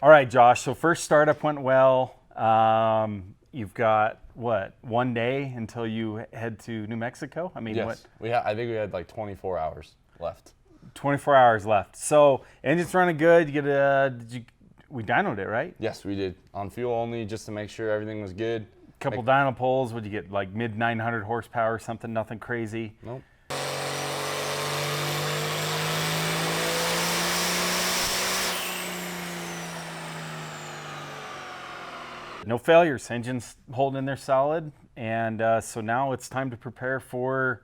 All right, Josh. So first startup went well. You've got what, 1 day until you head to New Mexico? I mean, yes. what? I think we had like 24 hours left. 24 hours left. So engine's running good. You get we dynoed it, right? Yes, we did on fuel only, just to make sure everything was good. Couple dyno pulls. Would you get like mid 900 horsepower, something, nothing crazy? Nope. No failures. Engine's holding in there solid, and so now it's time to prepare for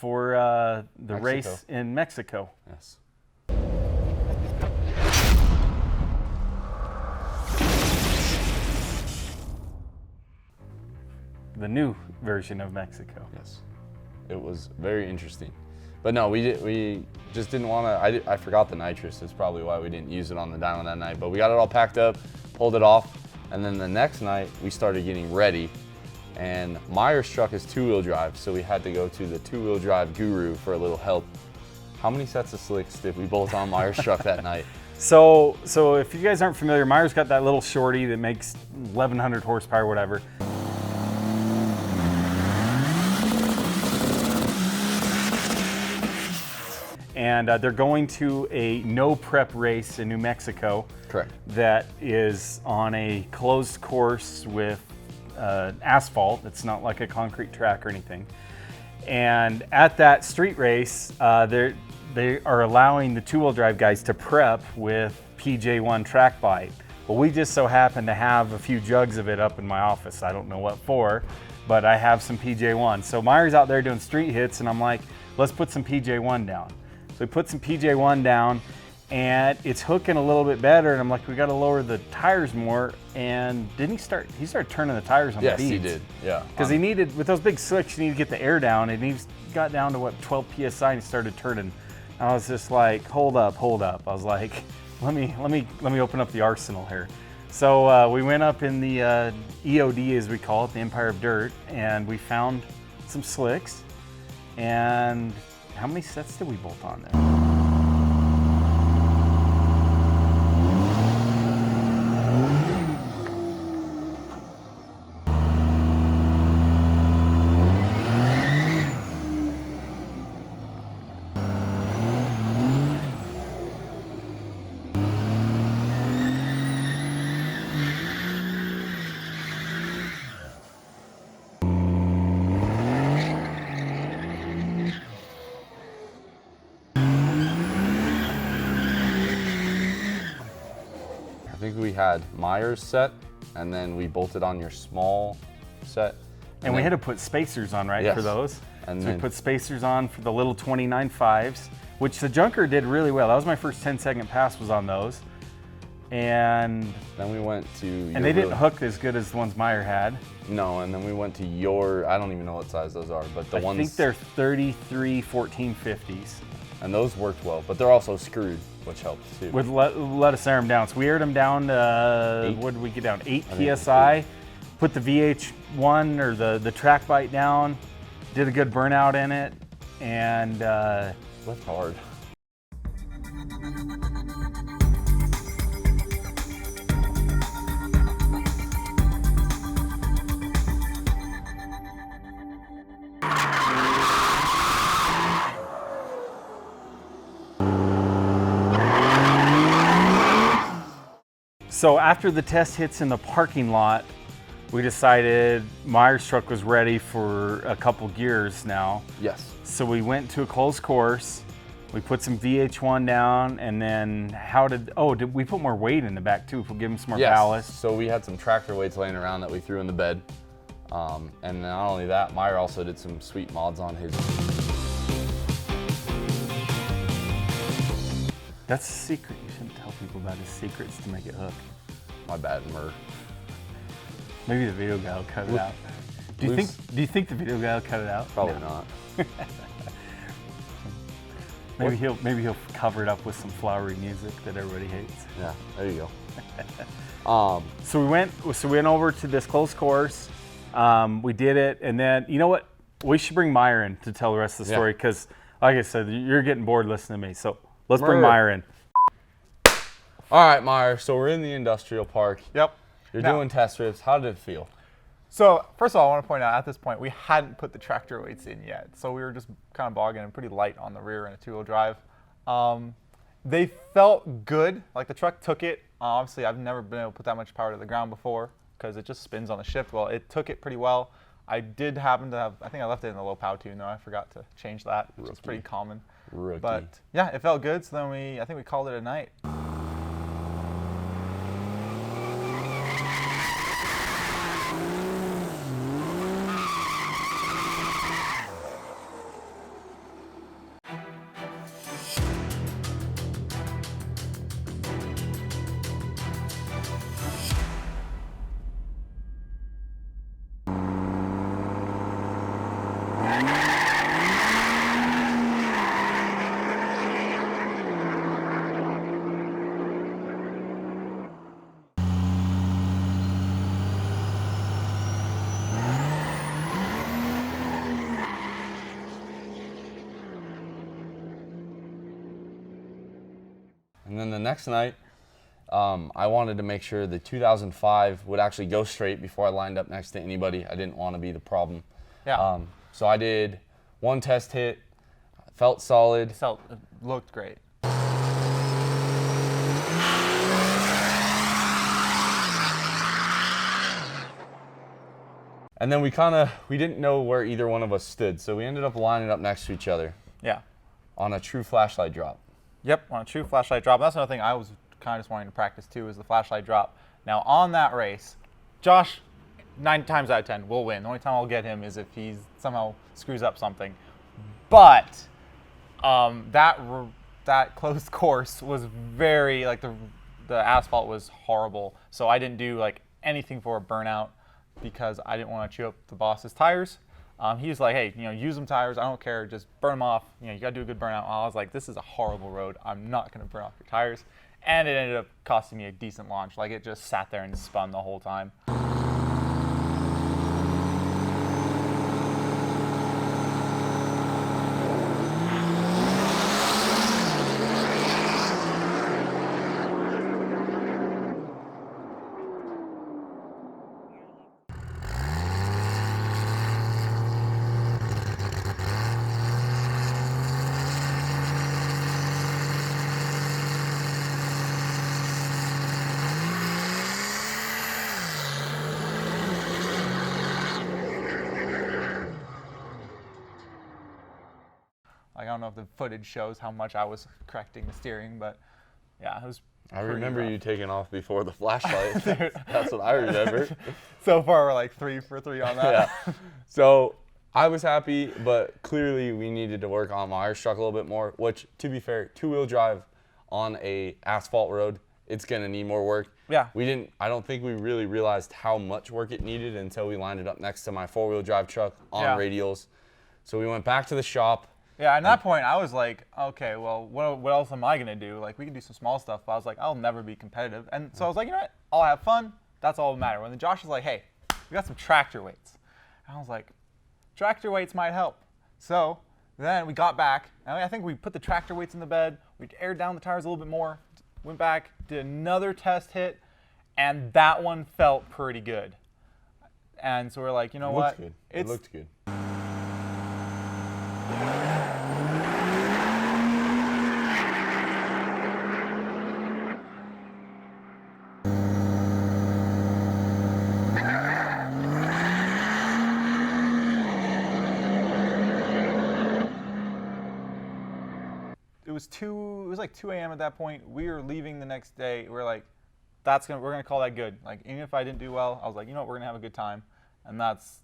the race in Mexico. Yes. The new version of Mexico. Yes. It was very interesting. But no, we just didn't want to, I forgot the nitrous. That's probably why we didn't use it on the dyno that night. But we got it all packed up, pulled it off, and then the next night we started getting ready. And Myer's truck is two-wheel drive, so we had to go to the two-wheel drive guru for a little help. How many sets of slicks did we bolt on Myer's truck that night? So if you guys aren't familiar, Myer's got that little shorty that makes 1,100 horsepower, whatever. And they're going to a no prep race in New Mexico. Correct. That is on a closed course with asphalt. It's not like a concrete track or anything. And at that street race, they are allowing the two-wheel drive guys to prep with PJ1 track bite. Well, we just so happen to have a few jugs of it up in my office. I don't know what for, but I have some PJ1. So Myer's out there doing street hits, and I'm like, let's put some PJ1 down. So we put some PJ1 down, and it's hooking a little bit better, and I'm like, we got to lower the tires more. And didn't he started turning the tires on the beads. Yes, he did, yeah. Because he needed, with those big slicks, you need to get the air down, and he got down to what, 12 PSI, and he started turning. I was just like, hold up. I was like, let me open up the arsenal here. So we went up in the EOD, as we call it, the Empire of Dirt, and we found some slicks. And how many sets did we bolt on there? I think we had Myer's set, and then we bolted on your small set. And we had to put spacers on, right, for those? And so then we put spacers on for the little 29.5s, which the Junker did really well. That was my first 10-second pass was on those. And then we went to and they didn't hook as good as the ones Myer had. No, and then we went to your, I don't even know what size those are, but the ones. I think they're 33 1450s. And those worked well, but they're also screwed, which helps too. Would let us air them down. So we aired them down to, what did we get down? 8 PSI. Put the VH1 or the track bite down, did a good burnout in it, and left hard. So after the test hits in the parking lot, we decided Myer's truck was ready for a couple gears now. Yes. So we went to a closed course. We put some VH1 down, and then did we put more weight in the back too? If we give them some more ballast. So we had some tractor weights laying around that we threw in the bed. And not only that, Myer also did some sweet mods on his. That's a secret. You shouldn't tell people about his secrets to make it hook. My bad, Mur. Maybe the video guy will cut it out. Do you think the video guy will cut it out? Probably not. Maybe he'll cover it up with some flowery music that everybody hates. Yeah, there you go. So we went over to this closed course. We did it, and then you know what? We should bring Myer in to tell the rest of the story because, like I said, you're getting bored listening to me. So let's bring Myer in. All right, Myer. So we're in the industrial park. Yep. You're Now- doing test rips. How did it feel? So first of all, I want to point out at this point we hadn't put the tractor weights in yet, so we were just kind of bogging and pretty light on the rear in a two-wheel drive. They felt good, like the truck took it. Obviously, I've never been able to put that much power to the ground before because it just spins on the shift. Well, it took it pretty well. I did happen to have, I think I left it in the low pow tune though. I forgot to change that, which is pretty common. Rookie. But yeah, it felt good. So then I think we called it a night. And then the next night, I wanted to make sure the 2005 would actually go straight before I lined up next to anybody. I didn't want to be the problem. Yeah. So I did one test hit, felt solid. It looked great. And then we didn't know where either one of us stood. So we ended up lining up next to each other Yeah. on a true flashlight drop. Yep, on a true flashlight drop. That's another thing I was kind of just wanting to practice too, is the flashlight drop. Now on that race, Josh, 9 times out of 10 will win. The only time I'll get him is if he somehow screws up something. But that closed course was very, like the asphalt was horrible. So I didn't do like anything for a burnout because I didn't want to chew up the boss's tires. He was like, hey, use them tires. I don't care. Just burn them off. You got to do a good burnout. I was like, this is a horrible road. I'm not going to burn off your tires. And it ended up costing me a decent launch. Like, it just sat there and spun the whole time. Like, I don't know if the footage shows how much I was correcting the steering, but yeah, it was I pretty remember rough. you taking off before the flashlight. That's what I remember. So far, we're like 3 for 3 on that. Yeah. So I was happy, but clearly we needed to work on Myer's truck a little bit more, which, to be fair, two-wheel drive on a asphalt road, it's going to need more work. Yeah. I don't think we really realized how much work it needed until we lined it up next to my four-wheel drive truck on radials. So we went back to the shop. Yeah, at that point, I was like, okay, well, what else am I going to do? Like, we can do some small stuff, but I was like, I'll never be competitive. And so I was like, you know what? I'll have fun. That's all that matters. When Josh was like, hey, we got some tractor weights. And I was like, tractor weights might help. So then we got back, and I think we put the tractor weights in the bed. We aired down the tires a little bit more, went back, did another test hit, and that one felt pretty good. And so we're like, you know what? It looked good. It was like 2 a.m. at that point. We were leaving the next day. We're like, we're gonna call that good. Like, even if I didn't do well, I was like, you know what, we're gonna have a good time. And that's,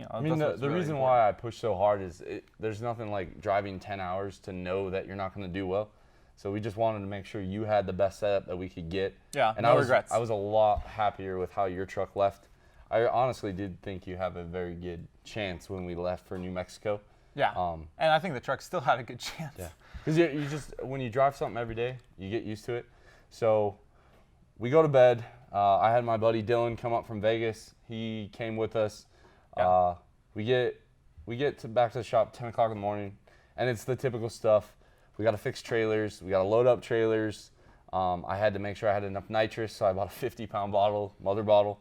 I mean, the reason why I push so hard is there's nothing like driving 10 hours to know that you're not gonna do well. So we just wanted to make sure you had the best setup that we could get. Yeah, and no regrets. I was a lot happier with how your truck left. I honestly did think you have a very good chance when we left for New Mexico. Yeah, and I think the truck still had a good chance. Yeah, because you just, when you drive something every day, you get used to it. So we go to bed. I had my buddy Dylan come up from Vegas. He came with us. Yeah. We get back to the shop 10 o'clock in the morning, and it's the typical stuff. We got to fix trailers. We got to load up trailers. I had to make sure I had enough nitrous, so I bought a 50-pound bottle, mother bottle.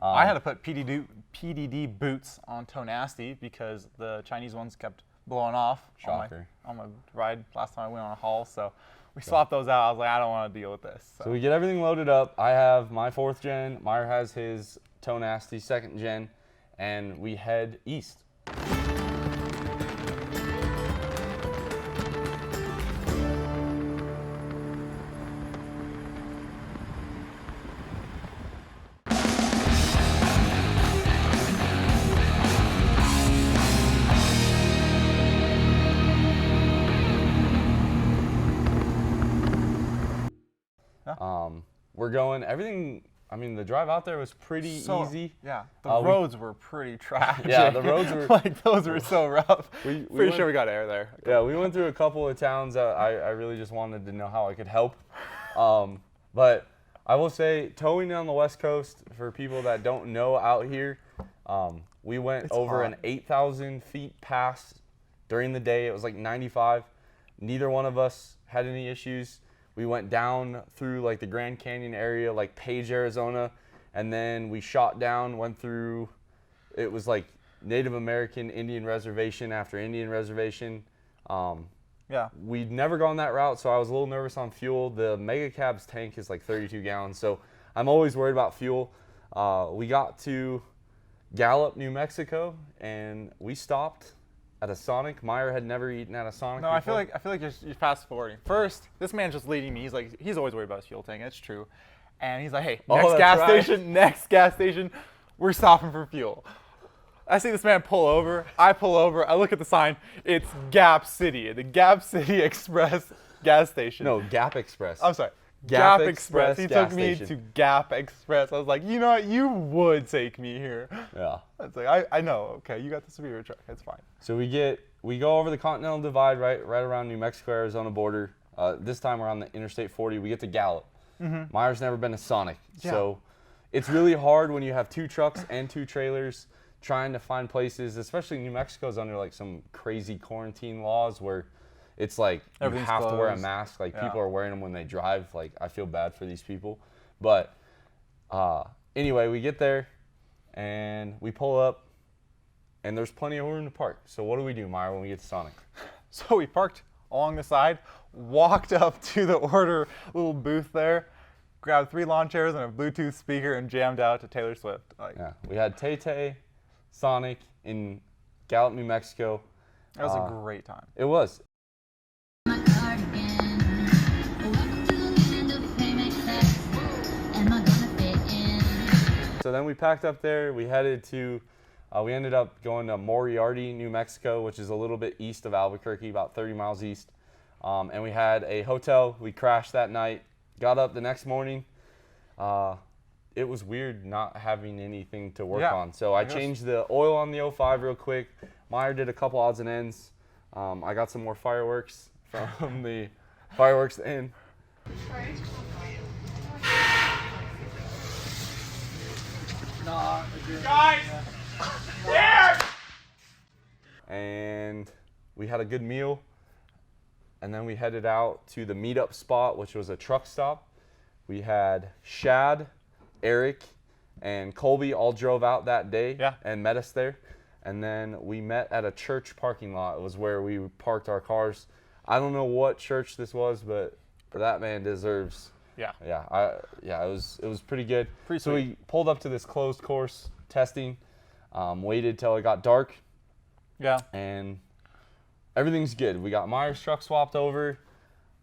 I had to put PDD boots on Toe Nasty because the Chinese ones kept blowing off on my ride last time I went on a haul. So we swapped those out. I was like, I don't want to deal with this. So we get everything loaded up. I have my 4th gen. Myer has his Toe Nasty 2nd gen, and we head east. We're going, everything, I mean, the drive out there was pretty easy. Yeah, the roads were pretty tragic. Yeah, the roads were. like, those were so rough. Pretty sure we got air there. Yeah, we went through a couple of towns that I really just wanted to know how I could help. But I will say, towing on the West Coast, for people that don't know out here, we went over an 8,000 feet pass during the day. It was like 95. Neither one of us had any issues. We went down through like the Grand Canyon area, like Page, Arizona, and then we shot down, went through, it was like Native American Indian reservation after Indian reservation. Yeah. We'd never gone that route, so I was a little nervous on fuel. The Mega Cab's tank is like 32 gallons, so I'm always worried about fuel. We got to Gallup, New Mexico, and we stopped at a Sonic. Myer had never eaten at a Sonic before. I feel like you're fast forwarding. First, this man's just leading me. He's always worried about his fuel tank. It's true. And he's like, hey, next gas station, we're stopping for fuel. I see this man pull over. I pull over. I look at the sign. It's Gap City, the Gap City Express gas station. No, Gap Express. I'm sorry. Gap Express. He took me to Gap Express. I was like, you know what? You would take me here. Yeah. It's like, I know. Okay, you got the Superior truck. That's fine. So we go over the Continental Divide right around New Mexico, Arizona border. This time we're on the Interstate 40. We get to Gallup. Myer's never been to Sonic. Yeah. So it's really hard when you have 2 trucks and 2 trailers trying to find places, especially New Mexico's under like some crazy quarantine laws where it's like you have to wear a mask. Like people are wearing them when they drive. Like I feel bad for these people. But anyway, we get there and we pull up and there's plenty of room to park. So what do we do, Myer, when we get to Sonic? So we parked along the side, walked up to the order little booth there, grabbed 3 lawn chairs and a Bluetooth speaker and jammed out to Taylor Swift. Yeah, we had Tay-Tay, Sonic in Gallup, New Mexico. That was a great time. It was. So then we packed up there. We headed to, we ended up going to Moriarty, New Mexico, which is a little bit east of Albuquerque, about 30 miles east. And we had a hotel. We crashed that night. Got up the next morning. It was weird not having anything to work on. So I changed the oil on the 05 real quick. Myer did a couple odds and ends. I got some more fireworks from the fireworks inn. Guys! There! And we had a good meal. And then we headed out to the meetup spot, which was a truck stop. We had Shad, Eric, and Colby all drove out that day and met us there. And then we met at a church parking lot. It was where we parked our cars. I don't know what church this was, but that man deserves. It was pretty good. So we pulled up to this closed course testing, waited till it got dark. Yeah. And everything's good. We got Myer's truck swapped over.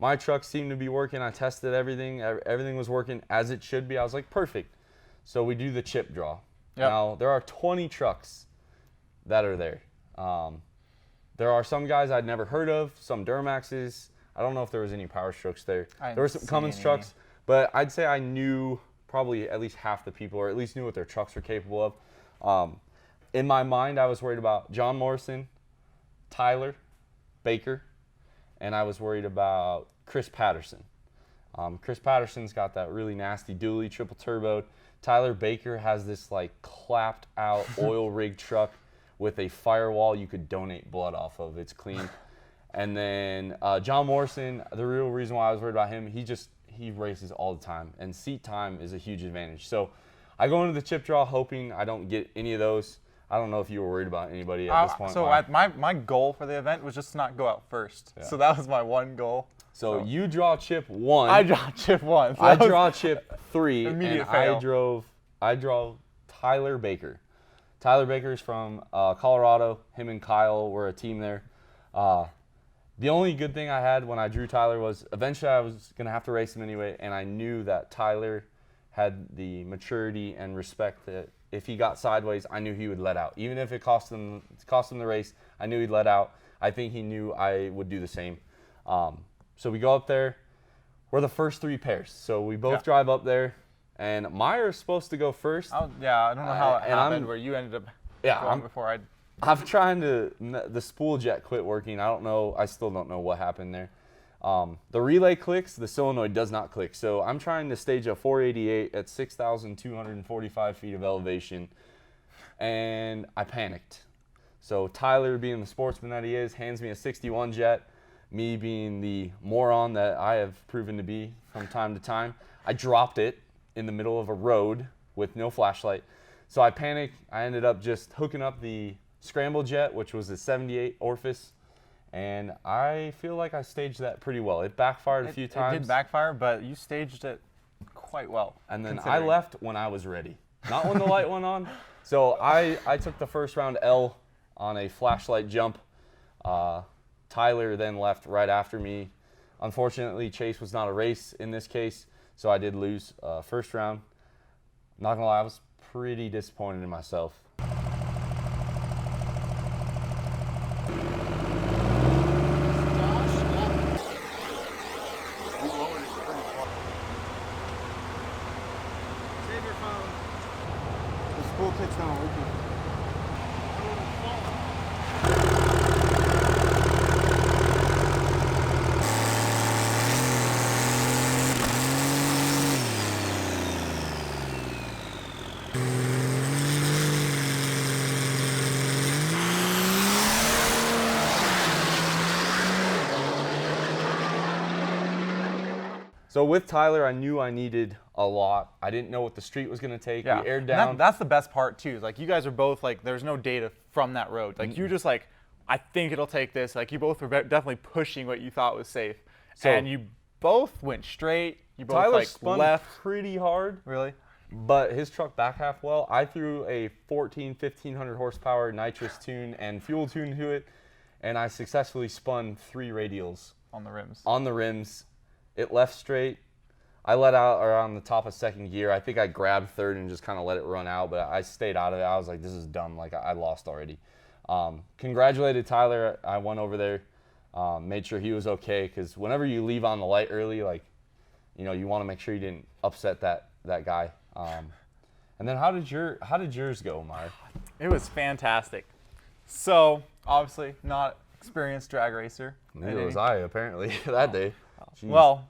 My truck seemed to be working. I tested everything. Everything was working as it should be. I was like, perfect. So we do the chip draw. Yep. Now, there are 20 trucks that are there. There are some guys I'd never heard of, some Duramaxes. I don't know if there was any Power Strokes there. There were some Cummins trucks, but I'd say I knew probably at least half the people, or at least knew what their trucks were capable of. In my mind, I was worried about John Morrison, Tyler, Baker, and I was worried about Chris Patterson. Chris Patterson's got that really nasty dually, triple turboed. Tyler Baker has this like clapped out oil rig truck with a firewall you could donate blood off of. It's clean. And then John Morrison, the real reason why I was worried about him, he races all the time, and seat time is a huge advantage. So I go into the chip draw hoping I don't get any of those. I don't know if you were worried about anybody at this point. So my goal for the event was just to not go out first. Yeah. So that was my one goal. So you draw chip 1. I draw chip 1. So I draw chip 3, immediate and fail. I draw Tyler Baker. Tyler Baker's from Colorado. Him and Kyle were a team there. The only good thing I had when I drew Tyler was eventually I was going to have to race him anyway, and I knew that Tyler had the maturity and respect that if he got sideways, I knew he would let out. Even if it cost him the race, I knew he'd let out. I think he knew I would do the same. So we go up there. We're the first 3 pairs. So we both drive up there, and Myer is supposed to go first. I don't know how it happened where you ended up going before I. I'm trying to, the spool jet quit working. I still don't know what happened there. The relay clicks, the solenoid does not click. So I'm trying to stage a 488 at 6,245 feet of elevation, and I panicked. So Tyler, being the sportsman that he is, hands me a 61 jet. Me being the moron that I have proven to be from time to time, I dropped it in the middle of a road with no flashlight. So I panicked. I ended up just hooking up the scramble jet, which was a 78 orifice, and I feel like I staged that pretty well. It backfired a few times. It did backfire, but you staged it quite well. And then I left when I was ready, not when the light went on. So I took the first round L on a flashlight jump. Tyler then left right after me. Unfortunately, Chase was not a race in this case, so I did lose first round. Not gonna lie, I was pretty disappointed in myself. So with Tyler, I knew I needed a lot. I didn't know what the street was going to take. Yeah. We aired down. That's the best part too. Is like you guys are both like, there's no data from that road. Like you're just like, I think it'll take this. Like you both were definitely pushing what you thought was safe, and you both went straight. You both Tyler like spun left pretty hard. Really? But his truck back half well. I threw a 1,500 horsepower nitrous tune and fuel tune to it, and I successfully spun 3 radials. On the rims. On the rims. It left straight. I let out around the top of second gear. I think I grabbed third and just kind of let it run out, but I stayed out of it. I was like, this is dumb. Like, I lost already. Congratulated Tyler. I went over there, made sure he was okay, because whenever you leave on the light early, like, you know, you want to make sure you didn't upset that guy. And then how did yours go, Myer? It was fantastic. So obviously not experienced drag racer. Neither was I, apparently, that day. Jeez. Well,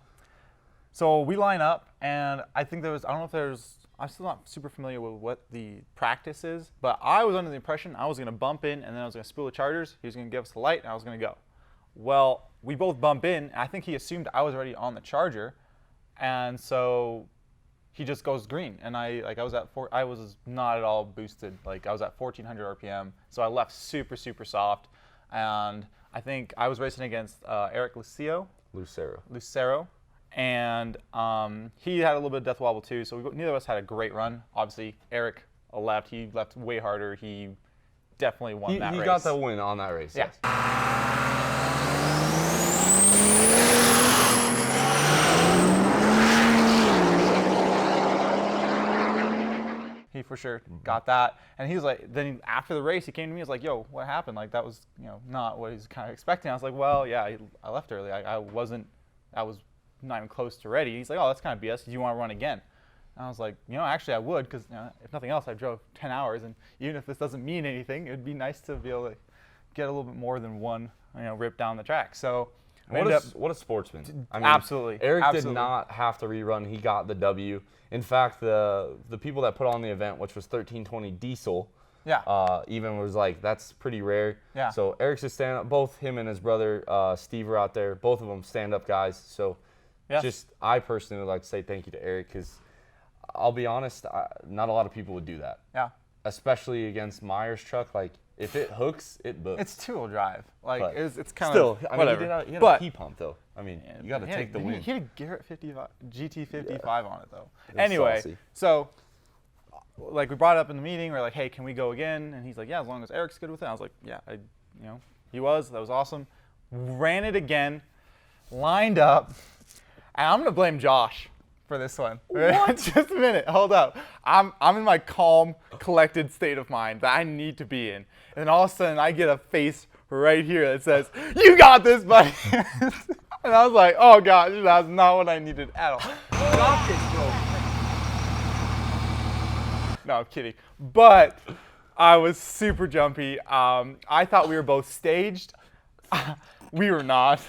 so we line up, and I think I'm still not super familiar with what the practice is, but I was under the impression I was going to bump in, and then I was going to spool the chargers. He was going to give us the light, and I was going to go. Well, we both bump in, and I think he assumed I was already on the charger, and so he just goes green, and I was not at all boosted. Like, I was at 1,400 RPM, so I left super, super soft, and I think I was racing against Eric Lucero, and he had a little bit of death wobble too, so neither of us had a great run. Obviously, Eric left. He left way harder. He definitely won that race. He got the win on that race, yeah. Yes. He for sure got that, and he was like, then after the race, he came to me. He was like, "Yo, what happened? Like that was, not what he's kind of expecting." I was like, "Well, yeah, I left early. I was not even close to ready." He's like, "Oh, that's kind of BS. Do you want to run again?" And I was like, actually, I would, because if nothing else, I drove 10 hours, and even if this doesn't mean anything, it'd be nice to be able to get a little bit more than one, rip down the track. So. What a sportsman. I mean, absolutely. Eric did not have to rerun. He got the W. In fact, the people that put on the event, which was 1320 diesel, even was like, that's pretty rare. Yeah. So Eric's a stand-up. Both him and his brother Steve are out there. Both of them stand-up guys. So Yeah. Just I personally would like to say thank you to Eric because I'll be honest, not a lot of people would do that. Yeah. Especially against Myer's truck. Like if it hooks, it books. It's two-wheel drive. Like But it's kind Still, of I mean, whatever. he had But a P pump though. I mean, you got to take the win. He had a Garrett 55, GT55 on it though. was Anyway, saucy. so like we brought it up in the meeting. We're like, hey, can we go again? And he's like, yeah, as long as Eric's good with it. I was like, yeah, he was. That was awesome. Ran it again, lined up, and I'm gonna blame Josh for this one. Just a minute, hold up. I'm in my calm, collected state of mind that I need to be in, and then all of a sudden I get a face right here that says, "You got this, buddy." And I was like, "Oh gosh, that's not what I needed at all." Got this, bro. No, I'm kidding. But I was super jumpy. I thought we were both staged. We were not.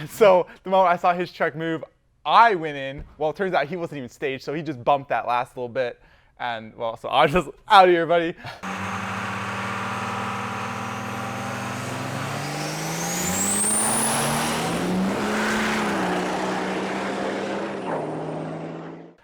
So the moment I saw his truck move, I went in. Well, it turns out he wasn't even staged, so he just bumped that last little bit. And, well, so I was just out of here, buddy.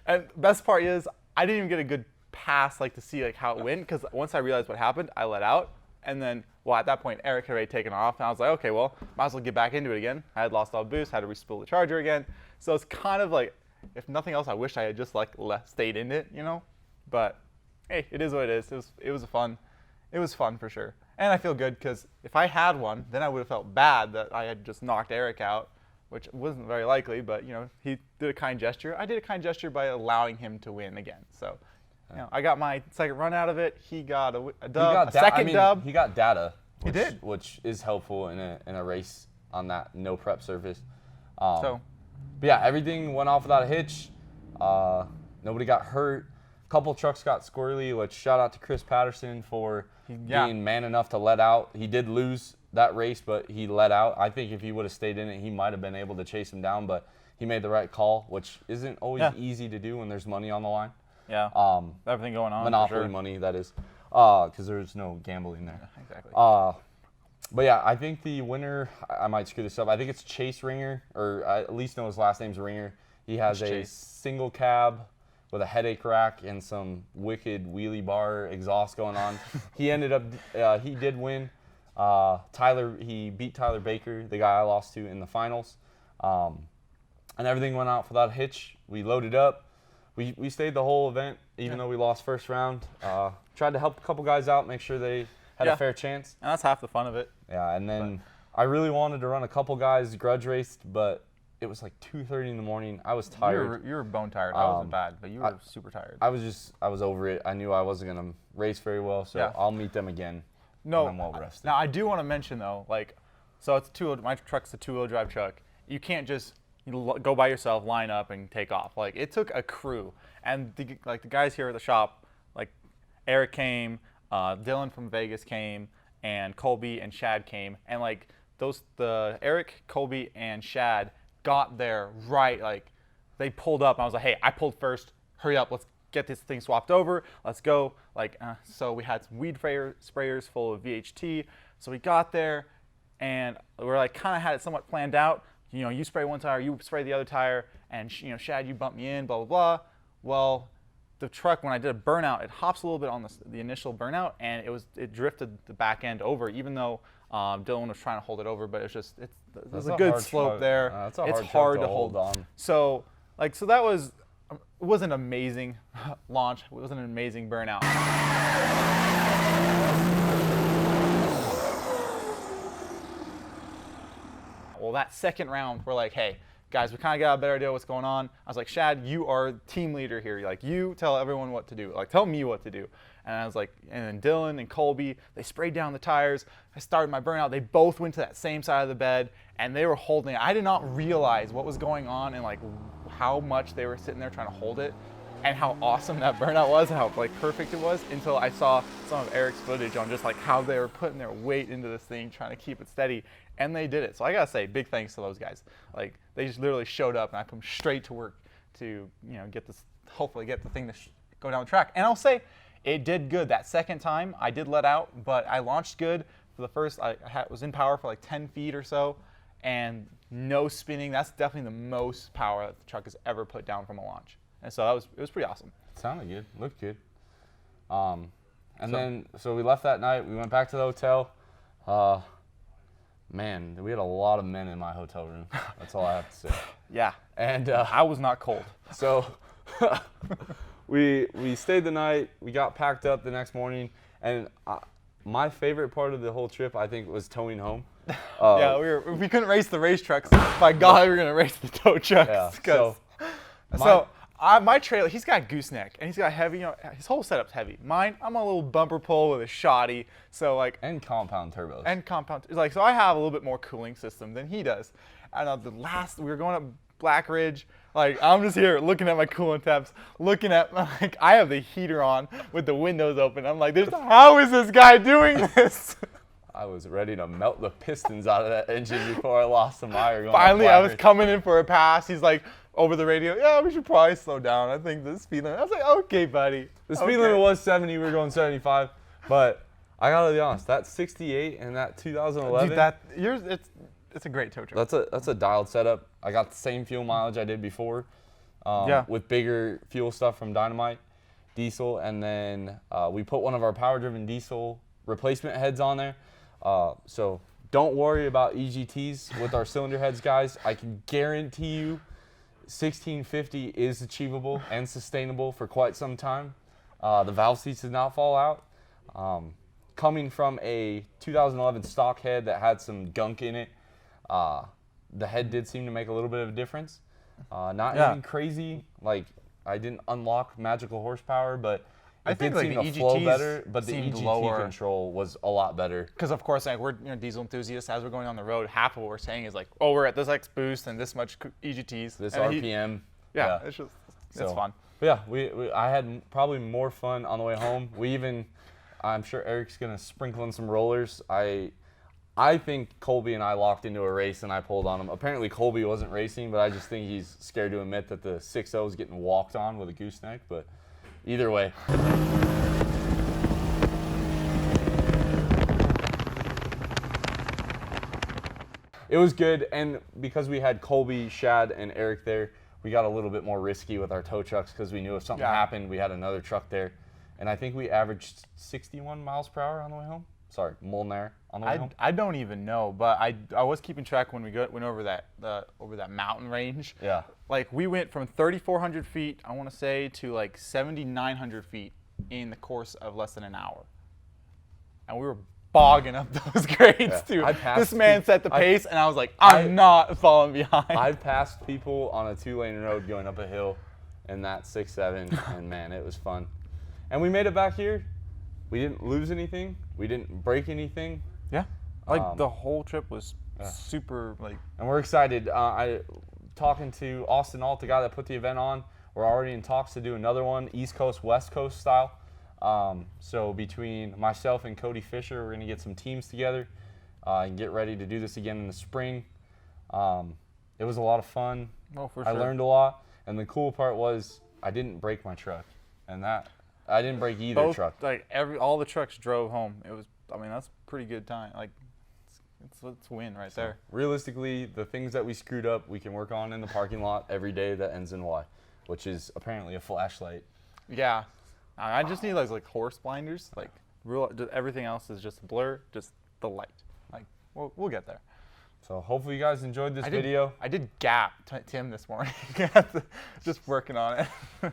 And the best part is, I didn't even get a good pass like to see like how it went, because once I realized what happened, I let out. And then, well, at that point, Eric had already taken off, and I was like, okay, well, might as well get back into it again. I had lost all boost, had to respool the charger again. So it's kind of like, if nothing else, I wish I had just like stayed in it, But hey, it is what it is. It was fun. It was fun for sure. And I feel good because if I had one, then I would have felt bad that I had just knocked Eric out, which wasn't very likely. But he did a kind gesture. I did a kind gesture by allowing him to win again. So. I got my second run out of it. He got a dub, dub. He got data. He did. Which is helpful in a race on that no prep surface. But yeah, everything went off without a hitch. Nobody got hurt. A couple trucks got squirrely, which shout out to Chris Patterson for being man enough to let out. He did lose that race, but he let out. I think if he would have stayed in it, he might have been able to chase him down, but he made the right call, which isn't always easy to do when there's money on the line. Yeah. Everything going on. Monopoly money, that is, because there's no gambling there. Exactly. But yeah, I think the winner, I might screw this up. I think it's Chase Ringer, or I at least know his last name's Ringer. He has a single cab with a headache rack and some wicked wheelie bar exhaust going on. He ended up, he did win. He beat Tyler Baker, the guy I lost to in the finals. And everything went out without a hitch. We loaded up. We stayed the whole event, even though we lost first round. Tried to help a couple guys out, make sure they had a fair chance. And that's half the fun of it. Yeah, and then I really wanted to run a couple guys grudge raced, but it was like 2:30 in the morning. I was tired. You were bone tired. I wasn't bad, but you were super tired. I was over it. I knew I wasn't gonna race very well, so I'll meet them again. No, when I'm well rested. Now I do want to mention though, so it's my truck's a two-wheel drive truck. You can't just go by yourself, line up, and take off. Like it took a crew, and the guys here at the shop, like Eric came, Dylan from Vegas came, and Colby and Shad came, and the Eric, Colby, and Shad got there right. Like they pulled up, and I was like, hey, I pulled first. Hurry up, let's get this thing swapped over. Let's go. So we had some weed sprayers full of VHT. So we got there, and we're kind of had it somewhat planned out. You spray one tire, you spray the other tire, and Shad, you bump me in, blah, blah, blah. Well, the truck, when I did a burnout, it hops a little bit on the initial burnout, and it drifted the back end over, even though Dylan was trying to hold it over, but there's a good slope there. It's hard to hold on. So, so that was, it was an amazing launch. It was an amazing burnout. Well, that second round, we're like, hey, guys, we kind of got a better idea what's going on. I was like, Shad, you are team leader here. You tell everyone what to do. Tell me what to do. And I was like, and then Dylan and Colby, they sprayed down the tires. I started my burnout. They both went to that same side of the bed, and they were holding it. I did not realize what was going on and how much they were sitting there trying to hold it, and how awesome that burnout was, and how perfect it was, until I saw some of Eric's footage on just how they were putting their weight into this thing, trying to keep it steady, and they did it. So I gotta say, big thanks to those guys. They just literally showed up, and I come straight to work to hopefully get the thing to go down the track. And I'll say, it did good. That second time, I did let out, but I launched good for the first. I was in power for 10 feet or so, and no spinning. That's definitely the most power that the truck has ever put down from a launch. And so it was pretty awesome. Sounded good. Looked good. So we left that night. We went back to the hotel. Man, we had a lot of men in my hotel room. That's all I have to say. Yeah. And I was not cold. So we stayed the night. We got packed up the next morning. And my favorite part of the whole trip, I think, was towing home. Yeah, we couldn't race the race trucks. By God, we were gonna race the tow trucks. Yeah, My trailer, he's got gooseneck and he's got heavy. His whole setup's heavy. Mine, I'm a little bumper pull with a shotty. So like. And compound turbos. And compound, so I have a little bit more cooling system than he does. And we were going up Black Ridge. Like I'm just here looking at my coolant tabs, looking at I have the heater on with the windows open. I'm like, how is this guy doing this? I was ready to melt the pistons out of that engine before I lost the Myer. Finally, I was coming in for a pass. He's like, over the radio, yeah, we should probably slow down. I think the speed limit. I was like, okay, buddy. The speed limit was 70. We were going 75. But I gotta be honest, that 68 and that 2011. Dude, it's a great tow truck. That's a dialed setup. I got the same fuel mileage I did before. With bigger fuel stuff from Dynamite diesel, and then we put one of our power-driven diesel replacement heads on there. So don't worry about EGTs with our cylinder heads, guys. I can guarantee you 1650 is achievable and sustainable for quite some time. The valve seats did not fall out. Coming from a 2011 stock head that had some gunk in it, the head did seem to make a little bit of a difference. Not anything crazy, like I didn't unlock magical horsepower, but I think did seem the to flow EGTs better, but the seemed EGT lower. control was a lot better. Because of course, like we're diesel enthusiasts. As we're going on the road, half of what we're saying is like, oh, we're at this X boost and this much EGTs. This and RPM. It's fun. But yeah, I had probably more fun on the way home. I'm sure Eric's gonna sprinkle in some rollers. I think Colby and I locked into a race and I pulled on him. Apparently Colby wasn't racing, but I just think he's scared to admit that the 6.0 is getting walked on with a gooseneck. But either way. It was good, and because we had Colby, Shad, and Eric there, we got a little bit more risky with our tow trucks because we knew if something happened, we had another truck there. And I think we averaged 61 miles per hour on the way home. Sorry, Molnar on the way home. I don't even know, but I was keeping track when we went over that mountain range. Yeah. Like we went from 3,400 feet, I want to say, to like 7,900 feet in the course of less than an hour. And we were bogging up those grades too. This man set the pace, and I was like, I'm not falling behind. I passed people on a 2-lane road going up a hill in that 6.7, and man, it was fun. And we made it back here. We didn't lose anything. We didn't break anything. Yeah. Like the whole trip was super like. And we're excited. Talking to Austin Alt, the guy that put the event on. We're already in talks to do another one, East Coast, West Coast style. So between myself and Cody Fisher, we're gonna get some teams together and get ready to do this again in the spring. It was a lot of fun. Oh, for I sure. learned a lot, and the cool part was I didn't break my truck, and I didn't break either truck. Like all the trucks drove home. It was, I mean, that's a pretty good time. Like it's a win right there. Realistically, the things that we screwed up, we can work on in the parking lot every day that ends in Y, which is apparently a flashlight. Yeah. I just need those like horse blinders. Like everything else is just a blur, just the light. Like we'll get there. So hopefully you guys enjoyed this video. I did gap Tim this morning. Just working on it.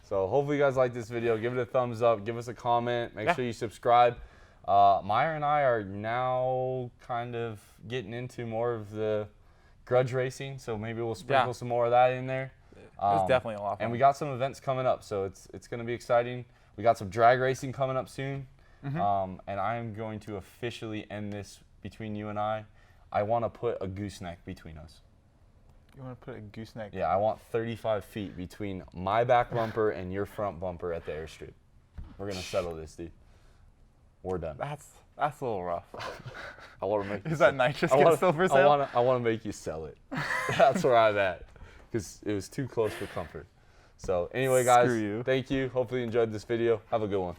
So hopefully you guys like this video. Give it a thumbs up. Give us a comment. Make sure you subscribe. Myer and I are now kind of getting into more of the grudge racing, so maybe we'll sprinkle some more of that in there. It's definitely a lot of fun. And we got some events coming up, so it's going to be exciting. We got some drag racing coming up soon, and I am going to officially end this between you and I. I want to put a gooseneck between us. You want to put a gooseneck? Yeah, I want 35 feet between my back bumper and your front bumper at the airstrip. We're going to settle this, dude. We're done. That's a little rough. I want to make. Is that nitrous still for sale? I want to make you sell it. That's where I'm at, because it was too close for comfort. So anyway, guys, thank you. Hopefully you enjoyed this video. Have a good one.